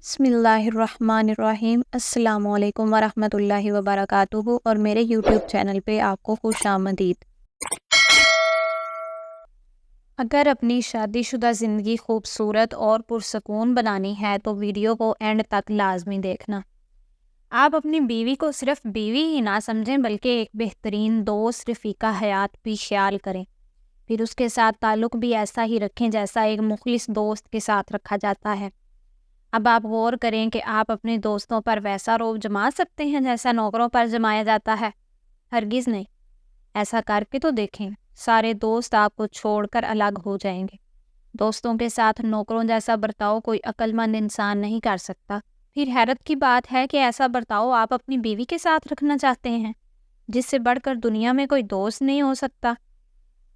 بسم اللہ الرحمن الرحیم۔ السلام علیکم ورحمۃ اللہ وبرکاتہ اور میرے یوٹیوب چینل پہ آپ کو خوش آمدید۔ اگر اپنی شادی شدہ زندگی خوبصورت اور پرسکون بنانی ہے تو ویڈیو کو اینڈ تک لازمی دیکھنا۔ آپ اپنی بیوی کو صرف بیوی ہی نہ سمجھیں بلکہ ایک بہترین دوست، رفیقہ حیات بھی خیال کریں۔ پھر اس کے ساتھ تعلق بھی ایسا ہی رکھیں جیسا ایک مخلص دوست کے ساتھ رکھا جاتا ہے۔ اب آپ غور کریں کہ آپ اپنے دوستوں پر ویسا رعب جما سکتے ہیں جیسا نوکروں پر جمایا جاتا ہے؟ ہرگز نہیں۔ ایسا کر کے تو دیکھیں، سارے دوست آپ کو چھوڑ کر الگ ہو جائیں گے۔ دوستوں کے ساتھ نوکروں جیسا برتاؤ کوئی عقل مند انسان نہیں کر سکتا۔ پھر حیرت کی بات ہے کہ ایسا برتاؤ آپ اپنی بیوی کے ساتھ رکھنا چاہتے ہیں، جس سے بڑھ کر دنیا میں کوئی دوست نہیں ہو سکتا۔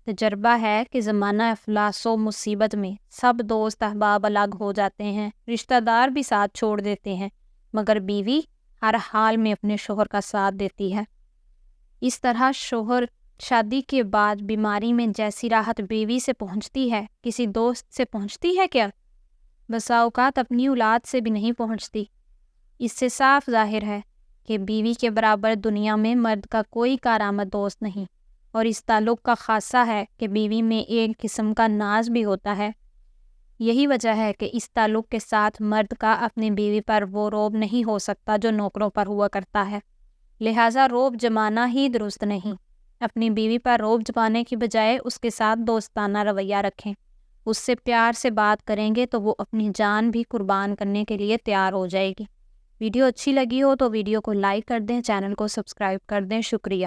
تجربہ ہے کہ زمانہ افلاس و مصیبت میں سب دوست احباب الگ ہو جاتے ہیں، رشتہ دار بھی ساتھ چھوڑ دیتے ہیں، مگر بیوی ہر حال میں اپنے شوہر کا ساتھ دیتی ہے۔ اس طرح شوہر شادی کے بعد بیماری میں جیسی راحت بیوی سے پہنچتی ہے، کسی دوست سے پہنچتی ہے کیا؟ بسا اوقات اپنی اولاد سے بھی نہیں پہنچتی۔ اس سے صاف ظاہر ہے کہ بیوی کے برابر دنیا میں مرد کا کوئی کارآمد دوست نہیں، اور اس تعلق کا خاصہ ہے کہ بیوی میں ایک قسم کا ناز بھی ہوتا ہے۔ یہی وجہ ہے کہ اس تعلق کے ساتھ مرد کا اپنی بیوی پر وہ رعب نہیں ہو سکتا جو نوکروں پر ہوا کرتا ہے۔ لہٰذا رعب جمانا ہی درست نہیں۔ اپنی بیوی پر رعب جمانے کی بجائے اس کے ساتھ دوستانہ رویہ رکھیں۔ اس سے پیار سے بات کریں گے تو وہ اپنی جان بھی قربان کرنے کے لیے تیار ہو جائے گی۔ ویڈیو اچھی لگی ہو تو ویڈیو کو لائک کر دیں، چینل کو سبسکرائب کر دیں۔ شکریہ۔